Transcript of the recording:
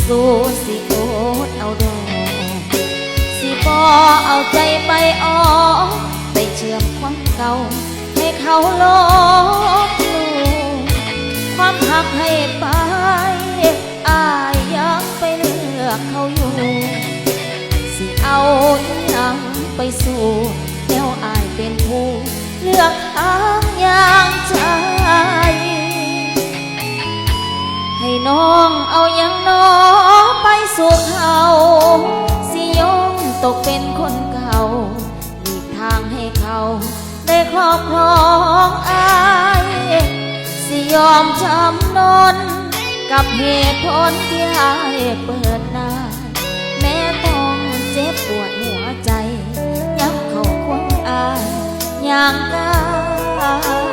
สู้สิโอดเอาดอกสิบอเอาใจไปออกไปเชื่อมความเก่าให้เขาลบลูความหักให้ไปอายยังไปเลือกเขาอยู่สิเอาอย่างไปสู่แล้วอายเป็นผู้เลือกทางอย่างใจให้น้องเอาอย่างน้อไปสู่เขาสิยอมตกเป็นคนเก่าหลีกทางให้เขาได้ครอบครองอายสิยอมจำนนกับเหตุผลที่อายเปิดหน้าแม้ต้องเจ็บปวดหัวใจยับเข้าควงอายอย่างกาย